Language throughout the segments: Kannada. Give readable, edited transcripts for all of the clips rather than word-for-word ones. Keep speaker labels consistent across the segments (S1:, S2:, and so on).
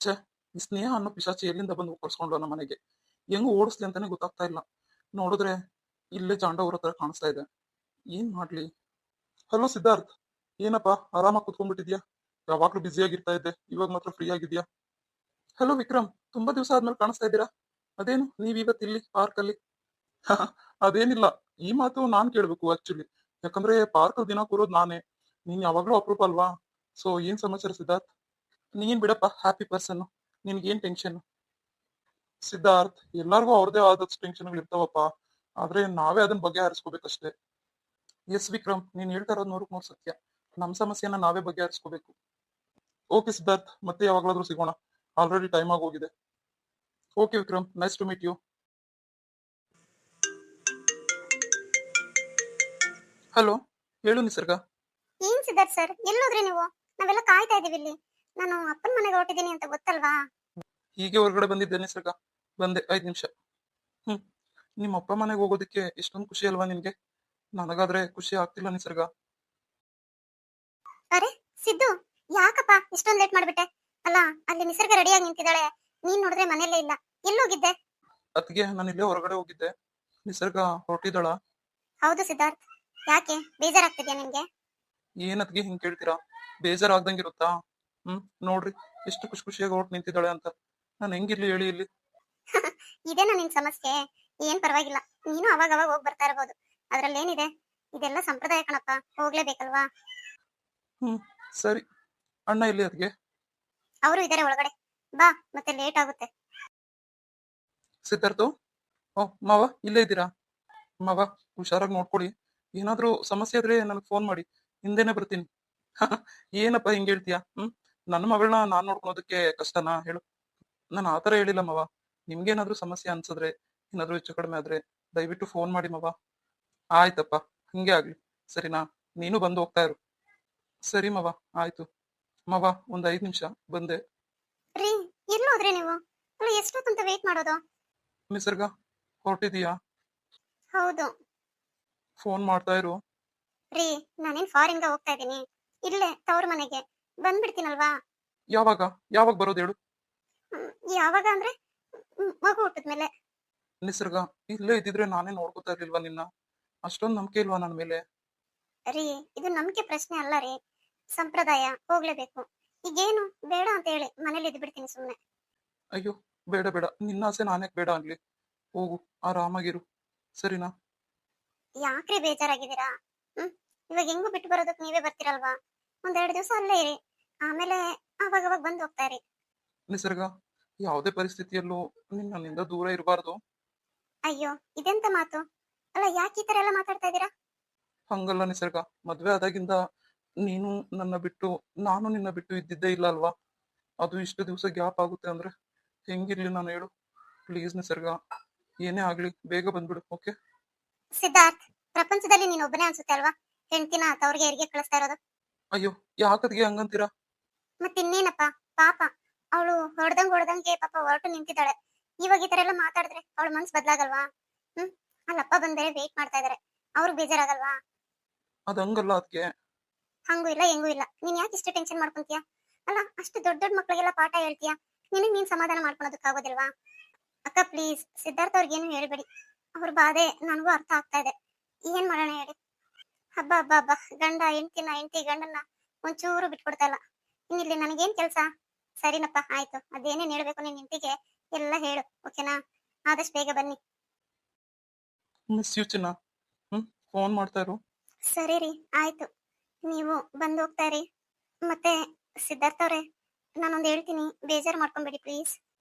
S1: ಛೇ, ಈ ಸ್ನೇಹ ಅನ್ನೋ ಪಿಶಾಚಿ ಎಲ್ಲಿಂದ ಬಂದು ಕರ್ಸ್ಕೊಂಡ್ಲು ನಮ್ಮ ಮನೆಗೆ. ಹೆಂಗ್ ಓಡಿಸ್ಲಿ ಅಂತಾನೆ ಗೊತ್ತಾಗ್ತಾ ಇಲ್ಲ. ನೋಡಿದ್ರೆ ಇಲ್ಲೇ ಚಾಂಡವ್ರ ಹತ್ರ ಕಾಣಿಸ್ತಾ ಇದೆ. ಏನ್ ಮಾಡ್ಲಿ? ಹಲೋ ಸಿದ್ಧಾರ್ಥ್, ಏನಪ್ಪಾ ಆರಾಮಾಗಿ ಕುತ್ಕೊಂಡ್ಬಿಟ್ಟಿದ್ಯಾ? ಯಾವಾಗ್ಲೂ ಬ್ಯುಸಿ ಆಗಿರ್ತಾ ಇದ್ದೆ, ಇವಾಗ ಮಾತ್ರ ಫ್ರೀ ಆಗಿದ್ಯಾ? ಹಲೋ ವಿಕ್ರಮ್, ತುಂಬಾ ದಿವಸ ಆದ್ಮೇಲೆ ಕಾಣಿಸ್ತಾ ಇದ್ದೀರಾ. ಅದೇನು ನೀವ್ ಇವತ್ತು ಇಲ್ಲಿ ಪಾರ್ಕ್ ಅಲ್ಲಿ? ಅದೇನಿಲ್ಲ, ಈ ಮಾತು ನಾನ್ ಕೇಳ್ಬೇಕು ಆಕ್ಚುಲಿ. ಯಾಕಂದ್ರೆ ಪಾರ್ಕ್ ಅಲ್ಲಿ ದಿನ ಕೂರೋದು ನಾನೇ. ನೀನ್ ಯಾವಾಗ್ಲೂ ಅಪರೂಪ ಅಲ್ವಾ? ಸೊ ಏನ್ ಸಮಾಚಾರ ಸಿದ್ಧಾರ್ಥ್? ನೀನ್ ಬಿಡಪ್ಪ, ಹ್ಯಾಪಿ ಪರ್ಸನ್. ನಿನ್ಗೇನ್ ಟೆನ್ಷನ್? ಸಿದ್ಧಾರ್ಥ್, ಎಲ್ಲಾರ್ಗೂ ಅವ್ರದೇ ಆದಷ್ಟು ಟೆನ್ಷನ್ಗಳು ಇರ್ತಾವಪ್ಪ. ಆದ್ರೆ ನಾವೇ ಅದನ್ನ ಬಗೆಹರಿಸ್ಕೋಬೇಕಷ್ಟೇ. ಎಸ್ ವಿಕ್ರಮ್, ನೀನ್ ಹೇಳ್ತಾ ಇರೋದು ನೂರಕ್ಕೆ ನೂರು ಸತ್ಯ. ನಮ್ ಸಮಸ್ಯೆನ ನಾವೇ ಬಗೆಹರಿಸ್ಕೋಬೇಕು. ಓಕೆ ಸಿದ್ಧಾರ್ಥ್, ಮತ್ತೆ ಯಾವಾಗ್ಲಾದ್ರೂ ಸಿಗೋಣ. ಆಲ್ರೆಡಿ ಟೈಮ್ ಆಗೋಗಿದೆ. Okay Vikram, nice to meet you. Hello, ಹೇಳು ನಿಸರ್ಗ.
S2: ಏನ್ ಸಿದ್ಧಾರ್ಥ್ ಸರ್, ಎಲ್ಲೋದ್ರಿ ನೀವು? ನಾವೆಲ್ಲ ಕಾಯ್ತಾ ಇದೀವಿ ಇಲ್ಲಿ. ನಾನು ಅಪ್ಪನ ಮನೆಗೆ ಹೊರಟಿದ್ದೀನಿ ಅಂತ ಗೊತ್ತಲ್ವಾ?
S1: ಹೀಗೆ ಹೊರಗಡೆ ಬಂದಿದ್ದೆ ನಿಸರ್ಗ, ಬಂದೆ 5 ನಿಮಿಷ. ಹ್ಮ್, ನಿಮ್ಮ ಅಪ್ಪ ಮನೆಗೆ ಹೋಗೋದಕ್ಕೆ ಎಷ್ಟೊಂದು ಖುಷಿ ಅಲ್ವಾ ನಿನ್ಗೆ? ನನಗಾದ್ರೆ ಖುಷಿ ಆಗ್ತಿಲ್ಲ ನಿಸರ್ಗ.
S2: ಅರೆ ಸಿದ್ದು, ಯಾಕಪ್ಪ ಇಷ್ಟೊಂದು ಲೇಟ್ ಮಾಡ್ಬಿಟ್ಟೆ? ಅಲ್ಲ, ಅಲ್ಲಿ ನಿಸರ್ಗ ರೆಡಿಯಾಗಿ ನಿಂತಿದ್ದಾಳೆ, ನೀನ್ ನೋಡಿದ್ರೆ ಮನೆಯಲ್ಲೇ ಇಲ್ಲ. ಎಲ್ಲೋಗಿದ್ದೆ?
S1: ಅದಕ್ಕೆ ನಾನು ಇಲ್ಲೇ ಹೊರಗಡೆ ಹೋಗಿದ್ದೆ. ನಿಸರ್ಗ ಹೊರಟಿದ್ದಾಳ?
S2: ಹೌದು ಸಿದ್ಧಾರ್ಥ್, ಯಾಕೆ ಬೇಜಾರಾಗ್ತಿದ್ಯಾ ನಿನ್ಗೆ?
S1: ಏನತ್ಗೆ ಹಿಂಗ್ ಕೇಳ್ತೀರಾ? ಬೇಜಾರಾಗ್ದಂಗಿರುತ್ತಾ? ನೋಡ್ರಿ, ಎಷ್ಟು ಖುಷಿ ಖುಷಿಯಾಗಿ ಹೊರಟು ನಿಂತಿದ್ದಾಳೆ ಅಂತ. ನಾನು ಹೆಂಗಿರ್ಲಿ ಹೇಳಿ ಇಲ್ಲಿ?
S2: ಇದೇನಾ ನಿನ್ ಸಮಸ್ಯೆ? ಏನ್ ಪರವಾಗಿಲ್ಲ, ನೀನು ಅವಾಗ ಅವಾಗ ಹೋಗ್ ಬರ್ತಾ ಇರಬಹುದು. ಅದ್ರಲ್ಲೇನಿದೆ? ಇದೆಲ್ಲ ಸಂಪ್ರದಾಯ ಕಣಪ್ಪ, ಹೋಗ್ಲೇಬೇಕಲ್ವಾ?
S1: ಹ್ಮ್, ಸರಿ. ಅಣ್ಣ ಇಲ್ಲಿ ಅದ್ಗೆ?
S2: ಅವರು ಇದಾರೆ ಒಳಗಡೆ. ಬಾ, ಮತ್ತೆ ಲೇಟ್ ಆಗುತ್ತೆ.
S1: ಸಿದ್ಧಾರ್ಥು, ಓ ಮಾವ ಇಲ್ಲೇ ಇದ್ದೀರಾ? ಮಾವ, ಹುಷಾರಾಗಿ ನೋಡ್ಕೊಳ್ಳಿ. ಏನಾದ್ರೂ ಸಮಸ್ಯೆ ಇದ್ರೆ ನನಗೆ ಫೋನ್ ಮಾಡಿ, ಹಿಂದೆನೆ ಬರ್ತೀನಿ. ಏನಪ್ಪ ಹಿಂಗ್ ಹೇಳ್ತೀಯಾ? ನನ್ನ ಮಗಳನ್ನ ನಾನ್ ನೋಡ್ಕೊಳೋದಕ್ಕೆ ಕಷ್ಟನಾ ಹೇಳು? ನಾನು ಆತರ ಹೇಳಿಲ್ಲ ಮಾವ. ನಿಮ್ಗೇನಾದ್ರೂ ಸಮಸ್ಯೆ ಅನ್ಸಿದ್ರೆ, ಏನಾದ್ರೂ ಹೆಚ್ಚು ಕಡಿಮೆ ಆದ್ರೆ ದಯವಿಟ್ಟು ಫೋನ್ ಮಾಡಿ ಮಾವ. ಆಯ್ತಪ್ಪ, ಹಿಂಗೆ ಆಗ್ಲಿ. ಸರಿನಾ? ನೀನು ಬಂದು ಹೋಗ್ತಾ ಇರು. ಸರಿ ಮಾವ, ಆಯ್ತು. ಮಾವ, ಒಂದ್ 5 ನಿಮಿಷ ಬಂದೆ.
S2: ರೀ, ಎಲ್ಲೋದ್ರಿ ನೀವು? ಅಲ್ಲ, ಎಷ್ಟೊತ್ತಂತ ವೇಟ್ ಮಾಡೋದು?
S1: ನಿಸರ್ಗ, ಹೊರಟಿದೀಯಾ?
S2: ಹೌದು
S1: ಫೋನ್ ಮಾಡ್ತಾ ಇರು.
S2: ರೀ, ನಾನೇನ್ ಫಾರಿನ್ಗೆ ಹೋಗ್ತಾ ಇದ್ದೀನಿ, ಇಲ್ಲೇ ತವ್ರ ಮನೆಗೆ ಬಂದ್ಬಿಡ್ತೀನಲ್ವಾ?
S1: ಯಾವಾಗ? ಯಾವಾಗ ಬರೋದು ಹೇಳು?
S2: ಹ್ಮ್, ಯಾವಾಗ ಅಂದ್ರೆ ಮಗು ಹುಟ್ಟಿದ್ಮೇಲೆ.
S1: ನಿಸರ್ಗ, ಇಲ್ಲೇ ಇದ್ದಿದ್ರೆ ನಾನೇ ನೋಡ್ಕೊತಾ ಇರ್ಲಿಲ್ವಾ ನಿನ್ನ? ಅಷ್ಟೊಂದ್ ನಂಬಿಕೆ ಇಲ್ವಾ ನನ್ನ ಮೇಲೆ?
S2: ರೀ, ಇದು ನಂಬಿಕೆ ಪ್ರಶ್ನೆ ಅಲ್ಲ ರೀ, ಸಂಪ್ರದಾಯ, ಹೋಗ್ಲೇಬೇಕು. ಈಗೇನು ಬೇಡ ಅಂತ ಹೇಳಿ ಮನೇಲಿ ಇದ್ದು ಬಿಡ್ತೀನಿ ಸುಮ್ನೆ.
S1: ಅಯ್ಯೋ, ಬೇಡ ಬೇಡ, ನಿನ್ನ ಆಸೆ ನಾನ್ಯಾಕ್ ಬೇಡ ಅನ್ಲಿ? ಹೋಗು, ಆರಾಮಾಗಿರು. ಸರಿನಾ?
S2: ಯಾಕ್ರಿ ಬೇಜಾರಾಗಿದ್ದೀರಾ? ಹ್ಮ್, ಇವಾಗ ಹೆಂಗು ಬಿಟ್ಟು ಬರೋದಕ್ ನೀವೇ ಬರ್ತೀರಲ್ವಾ? 1-2 ದಿವಸ ಅಲ್ಲೇ ಇರಿ, ಆಮೇಲೆ ಅವಾಗ ಅವಾಗ ಬಂದು ಹೋಗ್ತಾ ಇರಿ.
S1: ನಿಸರ್ಗ, ಯಾವುದೇ ಪರಿಸ್ಥಿತಿಯಲ್ಲೂ ನನ್ನಿಂದ ದೂರ ಇರಬಾರ್ದು.
S2: ಅಯ್ಯೋ, ಇದೆಂತ ಮಾತು? ಅಲ್ಲ, ಯಾಕೆ ಈ ತರ ಎಲ್ಲ ಮಾತಾಡ್ತಾ ಇದ್ದೀರಾ?
S1: ಹಂಗಲ್ಲ ನಿಸರ್ಗ, ಮದ್ವೆ ಆದಾಗಿಂದ ನೀನು ನನ್ನ ಬಿಟ್ಟು, ನಾನು ನಿನ್ನ ಬಿಟ್ಟು ಇದ್ದಿದ್ದೇ ಇಲ್ಲ ಅಲ್ವಾ? ಅದು ಇಷ್ಟು ದಿವಸ ಗ್ಯಾಪ್ ಆಗುತ್ತೆ ಅಂದ್ರೆ ಹೆಂಗಿರ್ಲಿ ನಾನು ಹೇಳು? ಪ್ಲೀಸ್ ನಿಸರ್ಗ, ಏನೇ ಆಗ್ಲಿ ಬೇಗ ಬಂದ್ಬಿಡು. ಓಕೆ?
S2: ಸಿದ್ಧಾರ್ಥ್, ಪ್ರಪಂಚದಲ್ಲಿ ನೀನ್ ಒಬ್ಬನೇ ಅನ್ಸುತ್ತೆ ಅಲ್ವಾ ಹೆಂಡ್ತಿನ ತವ್ರಿಗೆ ಹೆರಿಗೆ ಕಳಿಸ್ತಾ ಇರೋದು?
S1: ಅಯ್ಯೋ, ಯಾಕದ್ಗೆ ಹಂಗಂತೀರಾ?
S2: ಮತ್ತಿನ್ನೇನಪ್ಪ, ಪಾಪ, ಅವಳು ಹೊಡ್ದಂಗೆ ಪಾಪ ಹೊರಟು ನಿಂತಿದ್ದಾಳೆ. ಇವಾಗ ಈ ತರ ಎಲ್ಲ ಮಾತಾಡಿದ್ರೆ ಅವಳ ಮನ್ಸ್ ಬದ್ಲಾಗಲ್ವಾ? ಹ್ಮ್, ಅಲ್ಲಪ್ಪ ಬಂದರೆ ವೇಟ್ ಮಾಡ್ತಾ ಇದಾರೆ, ಅವ್ರಿಗೆ ಬೇಜಾರಾಗಲ್ವಾ?
S1: ಅದ್ ಹಂಗಲ್ಲ ಅದ್ಕೆ.
S2: ಹಂಗೂ ಇಲ್ಲ ಹೆಂಗೂ ಇಲ್ಲ, ನೀನ್ ಯಾಕೆ ಇಷ್ಟು ಟೆನ್ಷನ್ ಮಾಡ್ಕೊಂತೀಯ? ಅಲ್ಲ, ಅಷ್ಟು ದೊಡ್ಡ ದೊಡ್ಡ ಮಕ್ಳಿಗೆಲ್ಲ ಪಾಠ ಹೇಳ್ತೀಯ, ನಿನಗ್ ನೀನ್ ಸಮಾಧಾನ ಮಾಡ್ಕೊಳೋದಕ್ಕಾಗೋದಿಲ್ವಾ? ಅಕ್ಕ ಪ್ಲೀಸ್, ಸಿದ್ಧಾರ್ಥ ಅವ್ರಿಗೇನು ಹೇಳ್ಬೇಡಿ. ಅವ್ರ ಬಾಧೆ ನನಗೂ ಅರ್ಥ ಆಗ್ತಾ ಇದೆ. ಏನ್ ಮಾಡೋಣ ಹೇಳಿ? ಹಬ್ಬ ಹಬ್ಬ ಹಬ್ಬ, ಗಂಡ ಹೆಂಡತಿ ಗಂಡನ್ನ ಒಂಚೂರು ಬಿಟ್ಕೊಡ್ತಾ ಇಲ್ಲ. ಇನ್ನಿಲ್ಲಿ ನನಗೇನ್ ಕೆಲ್ಸ? ಸರಿನಪ್ಪ, ಆಯ್ತು, ಅದೇನೇನ್ ಹೇಳ್ಬೇಕು ನಿನ್ ಹೆಂಡತಿಗೆ ಎಲ್ಲ ಹೇಳು, ಓಕೆನಾ? ಆದಷ್ಟು ಬೇಗ ಬನ್ನಿ.
S1: ಮಿಸ್ ಯು ಚಿನ್ನ. ಫೋನ್ ಮಾಡ್ತಾ ಇರು.
S2: ಸರಿ ರೀ, ಆಯ್ತು, ನೀವು ಬಂದು ಹೋಗ್ತಾ ಇರಿ. ಮತ್ತೆ ಸಿದ್ಧಾರ್ಥ ಅವ್ರೆ, ನಾನೊಂದು ಹೇಳ್ತೀನಿ, ಬೇಜಾರು ಮಾಡ್ಕೊಂಬೇಡಿ ಪ್ಲೀಸ್.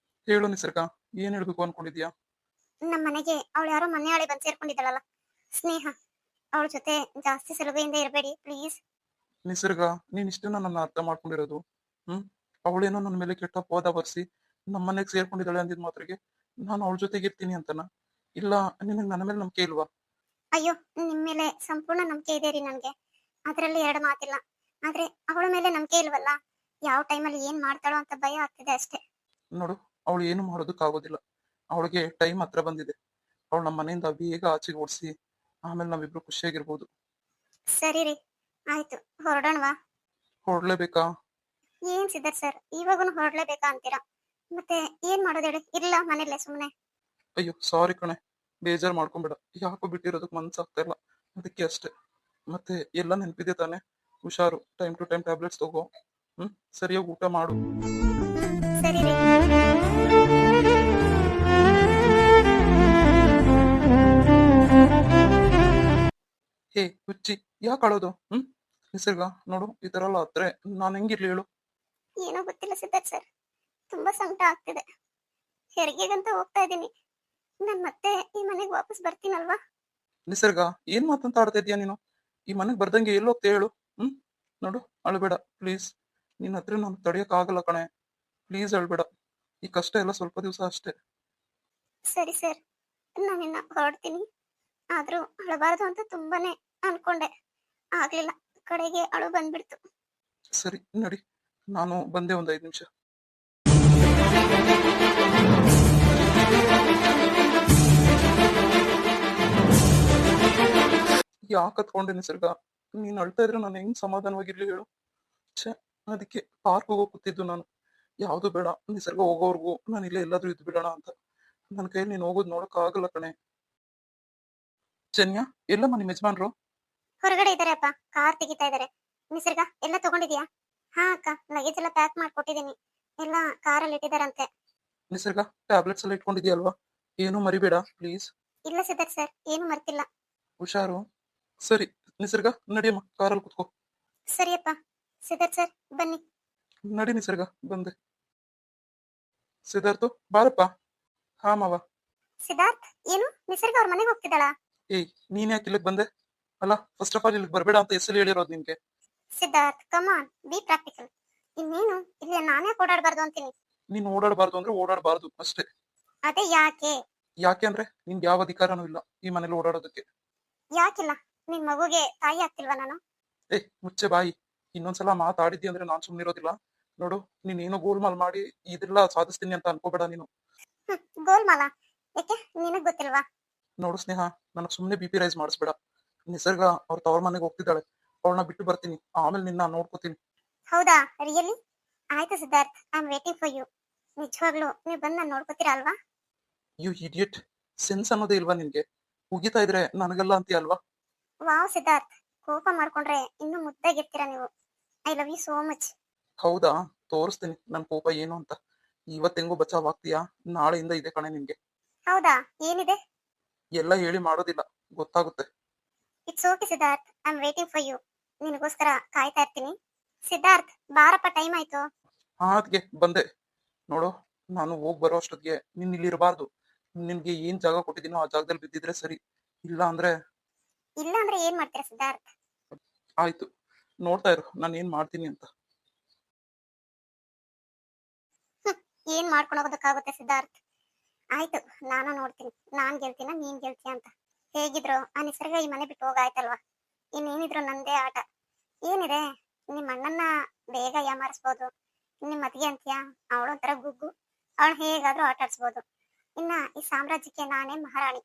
S1: ಹೇಳು ನಿಸರ್ಗ, ಏನ್ ಹೇಳ್ಬೇಕು ಅನ್ಕೊಂಡಿದ್ಯಾ?
S2: ನಮ್ಮ ಮನೆಗೆ ಅವಳು ಯಾರೋ ಮನೆ ಆಳೆ ಬಂದು ಸೇರ್ಕೊಂಡಿದ್ದಾಳಲ್ಲ, ಸ್ನೇಹ, ಅವಳ ಜೊತೆ ಜಾಸ್ತಿ ಸಲುಬೆಯಿಂದ ಇರಬೇಡಿ ಪ್ಲೀಸ್.
S1: ನಿಸರ್ಗ, ನೀನ್ ಇಷ್ಟನ್ನ ನನ್ನ ಅರ್ಥ ಮಾಡ್ಕೊಂಡಿರೋದು? ಅವಳೇನೋ ನನ್ನ ಮೇಲೆ ಕೆಟ್ಟ ಅಪವಾದ ಬರ್ಸಿ ನಮ್ಮನೆಗ್ ಸೇರ್ಕೊಂಡಿದ್ದಾಳೆ ಅಂದಿದ್ ಮಾತ್ರಿಗೆ ನಾನು ಅವಳ ಜೊತೆಗೆ ಇರ್ತೀನಿ ಅಂತನ? ಇಲ್ಲ, ನಿನಗ್ ನನ್ನ ಮೇಲೆ ನಂಬಿಕೆ ಇಲ್ವಾ?
S2: ಅಯ್ಯೋ, ನಿಮ್ ಮೇಲೆ ಸಂಪೂರ್ಣ ನಂಬಿಕೆ ಇದೆ ರೀ ನನ್ಗೆ, ಅದರಲ್ಲಿ ಎರಡು ಮಾತಿಲ್ಲ. ಆದ್ರೆ ಅವಳ ಮೇಲೆ ನಂಬಿಕೆ ಇಲ್ವಲ್ಲ, ಯಾವ ಟೈಮಲ್ಲಿ ಏನ್ ಮಾಡ್ತಾಳೋ ಅಂತ ಭಯ ಆಗ್ತಿದೆ ಅಷ್ಟೇ.
S1: ನೋಡು, ಅವಳು ಏನು ಮಾಡೋದಕ್ಕಾಗೋದಿಲ್ಲ. ಅವಳಿಗೆ ಟೈಮ್ ಹತ್ರ ಬಂದಿದೆ. ಅವಳು ನಮ್ಮ ಮನೆಯಿಂದ ಬೇಗ ಆಚೆಗೆ ಓಡಿಸಿ ಆಮೇಲೆ ನಾವಿಬ್ರು ಖುಷಿಯಾಗಿರ್ಬೋದು.
S2: ಸರಿ ರೀ, ಆಯ್ತು, ಹೊರಡೋಣವಾ?
S1: ಹೊರಡ್ಲೇಬೇಕಾ?
S2: ಏನ್ ಸಿದ್ಧಾರ್ಥ್ ಸರ್ ಇವಾಗೂ ಹೊರಡ್ಲೇಬೇಕಾ ಅಂತೀರಾ? ಮತ್ತೆ ಏನ್ ಮಾಡೋದು ಹೇಳಿ? ಇಲ್ಲ ಮನೇಲೆ ಸುಮ್ನೆ.
S1: ಅಯ್ಯೋ ಸಾರಿ ಕಣೆ, ಬೇಜಾರು ಮಾಡ್ಕೊಂಬೇಡ. ಯಾಕೋ ಬಿಟ್ಟಿರೋದಕ್ಕೆ ಮನ್ಸಾಗ್ತಾ ಇಲ್ಲ, ಅದಕ್ಕೆ ಅಷ್ಟೇ. ಮತ್ತೆ ಎಲ್ಲ ನೆನಪಿದೆ ತಾನೆ? ಹುಷಾರು, ಟೈಮ್ ಟು ಟೈಮ್ ಟ್ಯಾಬ್ಲೆಟ್ಸ್ ತಗೋ. ಸರಿಯಾಗಿ ಊಟ ಮಾಡು.
S2: ಸರಿ ರೀ.
S1: ಹೇ ಹುಚ್ಚಿ, ಯಾಕೆ ಅಳೋದು? ನಿಸರ್ಗ ನೋಡು, ಈ ತರ ಎಲ್ಲ ಆದ್ರೆ ನಾನು ಹೆಂಗಿರ್ಲಿ ಹೇಳು?
S2: ಏನೋ ಗೊತ್ತಿಲ್ಲ ಸಿದ್ಧಾರ್ಥ್ ಸರ್, ತುಂಬಾ ಸಂಕಟ ಆಗ್ತಿದೆ. ಹೆರಿಗೆಗಂತ ಹೋಗ್ತಾ ಇದ್ದೀನಿ. ನಾನ್ ಮತ್ತೆ ಈ ಮನೆಗೆ ವಾಪಸ್ ಬರ್ತೀನಲ್ವಾ?
S1: ನಿಸರ್ಗ, ಏನ್ ಮಾತಂತ ಆಡ್ತಾ ಇದೀಯ ನೀನು? ಈ ಮನೆಗ್ ಬರ್ದಂಗೆ ಎಲ್ಲಿ ಹೋಗ್ತೇ ಹೇಳು? ನೋಡು, ಅಳ್ಬೇಡ ಪ್ಲೀಸ್. ನಿನ್ನ ಹತ್ರ ನಾನು ತಡೆಯಕ್ ಆಗಲ್ಲ ಕಣೆ. ಪ್ಲೀಸ್ ಅಳ್ಬೇಡ. ಈ ಕಷ್ಟ ಎಲ್ಲ ಸ್ವಲ್ಪ ದಿವಸ ಅಷ್ಟೇ.
S2: ಸರಿ ಸರ್, ನಾನಿನ್ನ ಹೊರಡ್ತೀನಿ. ಆದ್ರೂ ಅಳಬಾರ್ದು ಅಂತ ತುಂಬಾನೇ ಅನ್ಕೊಂಡೆ, ಆಗ್ಲಿಲ್ಲ. ಕಡೆಗೆ ಅಳು ಬಂದ್ಬಿಡ್ತು.
S1: ಸರಿ ನಡಿ, ನಾನು ಬಂದೆ ಒಂದ್ 5 ನಿಮಿಷ. ಯಾಕೆ ಹತ್ಕೊಂಡೆ ನಿಸರ್ಗ? ನೀನ್ ಅಳ್ತಾ ಇದ್ರೆ ನಾನು ಹೆಂಗ್ ಸಮಾಧಾನವಾಗಿರ್ಲಿ ಹೇಳು? ಛೆ, ಅದಕ್ಕೆ ಪಾರ್ಕ್ ಹೋಗೋ ಕೂತಿದ್ದು ನಾನು. ಯಾವ್ದು ಬೇಡ, ನಿಸರ್ಗ ಹೋಗೋವರ್ಗು ನಾನು ಇಲ್ಲೇ ಎಲ್ಲಾದ್ರೂ ಇದ್ದು ಬಿಡೋಣ ಅಂತ. ನನ್ನ ಕೈಯಲ್ಲಿ ನೀನ್ ಹೋಗೋದ್ ನೋಡಕ್ ಆಗಲ್ಲ ಕಣೆ. ಜನ್ಯ, ಎಲ್ಲಮ್ಮ ನಿಮ್ ಯಜಮಾನ್ರು?
S2: ಹೊರಗಡೆ ಇದಾರೆ ಅಪ್ಪ, ಕಾರ್ ತೆಗಿತಾ ಇದಾರೆ. ನಿಸರ್ಗ ಎಲ್ಲ ತಗೊಂಡಿದ್ಯಾ? ಹಾ ಅಕ್ಕ, ಲಗೇಜ್ ಎಲ್ಲ ಪ್ಯಾಕ್ ಮಾಡ್ಕೊಟ್ಟಿದೀನಿ. ಎಲ್ಲ ಕಾರಲ್ಲಿ ಇಟ್ಟಿದಾರಂತೆ.
S1: ನಿಸರ್ಗ, ಟ್ಯಾಬ್ಲೆಟ್ಸ್ ಎಲ್ಲ ಇಟ್ಕೊಂಡಿದ್ಯಲ್ವಾ? ಏನು ಮರಿಬೇಡ ಪ್ಲೀಸ್.
S2: ಇಲ್ಲ ಸಿದ್ಧಾರ್ಥ್ ಸರ್, ಏನು ಮರ್ತಿಲ್ಲ.
S1: ಹುಷಾರು. ಸರಿ ನಿಸರ್ಗ, ನಡಿಯಮ್ಮ, ಕಾರಲ್ಲಿ ಕುತ್ಕೋ.
S2: ಸರಿಯಪ್ಪ. ಸಿದ್ಧಾರ್ಥ್ ಸರ್ ಬನ್ನಿ.
S1: ನಡಿ ನಿಸರ್ಗ, ಬಂದೆ. ಸಿದ್ಧಾರ್ಥು, ಬಾರಪ್ಪ. ಹಾ ಮಾವ.
S2: ಸಿದ್ಧಾರ್ಥ್, ಏನು ನಿಸರ್ಗ ಅವ್ರ ಮನೆಗೆ ಹೋಗ್ತಿದ್ದಾಳಾ?
S1: ಏಯ್, ನೀನ್ ಯಾಕೆ ಇಲ್ಲಿಗೆ ಬಂದೆ? ಅಲ್ಲ, ಫಸ್ಟ್ ಆಫ್ ಆಲ್ ಇಲ್ಲಿಗೆ ಬರ್ಬೇಡ ಅಂತ ಹೆಸರು ಹೇಳಿರೋದು ನಿನ್ಗೆ.
S2: ಸಿದ್ಧಾರ್ಥ್ ಕಮಾನ್, ಬಿ ಪ್ರಾಕ್ಟಿಕಲ್. ಇನ್ನೇನು ಇಲ್ಲಿ ನಾನೇ ಓಡಾಡಬಾರ್ದು ಅಂತೀನಿ.
S1: ನೀನ್ ಓಡಾಡಬಾರ್ದು ಅಂದ್ರೆ ಓಡಾಡಬಾರ್ದು ಅಷ್ಟೇ.
S2: ಅದೇ ಯಾಕೆ?
S1: ಯಾಕೆ ಅಂದ್ರೆ ನಿನ್ಗೆ ಯಾವ ಅಧಿಕಾರನೂ ಇಲ್ಲ ಈ ಮನೇಲಿ ಓಡಾಡೋದಕ್ಕೆ.
S2: ಯಾಕಿಲ್ಲ? ನಿನ್ ಮಗುಗೆ ತಾಯಿ ಆಗ್ತಿಲ್ವಾ ನಾನು?
S1: ಮುಚ್ಚೆ ಬಾಯಿ. ಇನ್ನೊಂದ್ಸಲ ಮಾತಾಡಿದ್ದಿ ಅಂದ್ರೆ ನಾನ್ ಸುಮ್ನಿರೋದಿಲ್ಲ. ನೋಡು, ನೀನ್ ಏನೋ ಗೋಲ್ಮಾಲ್ ಮಾಡಿ ಇದೆಲ್ಲ ಸಾಧಿಸ್ತೀನಿ ಅಂತ ಅನ್ಕೋಬೇಡ ನೀನು.
S2: ಗೋಲ್ಮಾಲ? ಯಾಕೆ, ನಿನಗ್ ಗೊತ್ತಿಲ್ವಾ?
S1: ನೋಡು ಸ್ನೇಹ, ನನಗ್ ಸುಮ್ನೆ BP ರೈಸ್ ಮಾಡಿಸ್ಬೇಡ. ನಿಸರ್ಗ ಅವ್ರ ತವ್ರ ಮನೆಗೆ ಹೋಗ್ತಿದ್ದಾಳೆ, ಅವಳನ್ನ ಬಿಟ್ಟು ಬರ್ತೀನಿ, ಆಮೇಲೆ ನಿನ್ನ ನೋಡ್ಕೋತೀನಿ.
S2: ಹೌದಾ, ರಿಯಲಿ? ಆಯ್ತು Siddharth, I am waiting for you. ನಿಜವಾಗ್ಲೂ ನೀವು ಬಂದು ನಾನು ನೋಡ್ಕೋತೀರಾ ಅಲ್ವಾ?
S1: ಯು ಇಡಿಯಟ್, ಸೆನ್ಸ್ ಅನ್ನೋದೇ ಇಲ್ವಾ ನಿನ್ಗೆ? ಉಗಿತಾ ಇದ್ರೆ ನನಗಲ್ಲ ಅಂತೀಯ ಅಲ್ವಾ?
S2: ವಾವ್ ಸಿದ್ಧಾರ್ಥ್, ಕೋಪ ಮಾಡ್ಕೊಂಡ್ರೆ ಇನ್ನು ಮುದ್ದಾಗಿರ್ತೀರಾ ನೀವು. I love you so much.
S1: ಹೌದಾ, ತೋರಿಸ್ತೀನಿ ನನ್ ಕೋಪ ಏನು ಅಂತ. ಇವತ್ತೆಂಗೋ ಬಚಾವ್ ಆಗ್ತೀಯಾ? ನಾಳೆಯಿಂದ ಇದೆ ಕಣೆ ನಿನ್ಗೆ.
S2: ಹೌದಾ, ಏನಿದೆ?
S1: ಎಲ್ಲ ಹೇಳಿ ಮಾಡೋದಿಲ್ಲ, ಗೊತ್ತಾಗುತ್ತೆ.
S2: It's okay Siddharth, I am waiting for you. ನಿನಗೋಸ್ಕರ ಕಾಯ್ತಾ ಇರ್ತೀನಿ. ಸಿದ್ಧಾರ್ಥ್ ಬಾರಪ್ಪ, ಟೈಮ್ ಆಯ್ತು.
S1: ಅದ್ಗೆ ಬಂದೆ. ನೋಡು, ನಾನು ಹೋಗ್ ಬರೋ ಅಷ್ಟೊತ್ತಿಗೆ ನೀನ್ ಇಲ್ಲಿ ಇರಬಾರ್ದು. ನಿನ್ಗೆ ಏನ್ ಜಾಗ ಕೊಟ್ಟಿದ್ದೀನೋ ಆ ಜಾಗದಲ್ಲಿ ಬಿದ್ದಿದ್ರೆ ಸರಿ. ಇಲ್ಲ ಅಂದ್ರೆ
S2: ಇಲ್ಲ ಅಂದ್ರೆ ಏನ್ ಮಾಡ್ತೀರಾ ಸಿದ್ಧಾರ್ಥ್?
S1: ಆಯ್ತು, ನೋಡ್ತಾ ಇರು ನಾನು ಏನ್ ಮಾಡ್ತೀನಿ ಅಂತ.
S2: ಏನ್ ಮಾಡ್ಕೊಂಡು ಹೋಗೋದಕ್ಕಾಗುತ್ತೆ ಸಿದ್ಧಾರ್ಥ್? ಆಯ್ತು, ನಾನು ನೋಡ್ತೀನಿ, ನಾನ್ ಗೆಲ್ತೀನ ನೀನ್ ಗೆಲ್ತೀಯ ಅಂತ. ಹೇಗಿದ್ರು ಆ ನಿಸರ್ಗ ಈ ಮನೆ ಬಿಟ್ಟು ಹೋಗಾಯ್ತಲ್ವಾ, ಇನ್ನೇನಿದ್ರು ನಂದೇ ಆಟ. ಏನಿದೆ, ನಿಮ್ ಅಣ್ಣನ್ನ ಬೇಗ ಯಾಮಾರಿಸ್ಬೋದು. ನಿಮ್ ಅತ್ತಿಗೆ ಅಂತೀಯ, ಅವಳೊಂಥರ ಗುಗ್ಗು, ಅವಳು ಹೇಗಾದ್ರೂ ಆಟ ಆಡ್ಸ್ಬೋದು. ಇನ್ನ ಈ ಸಾಮ್ರಾಜ್ಯಕ್ಕೆ ನಾನೇ ಮಹಾರಾಣಿ.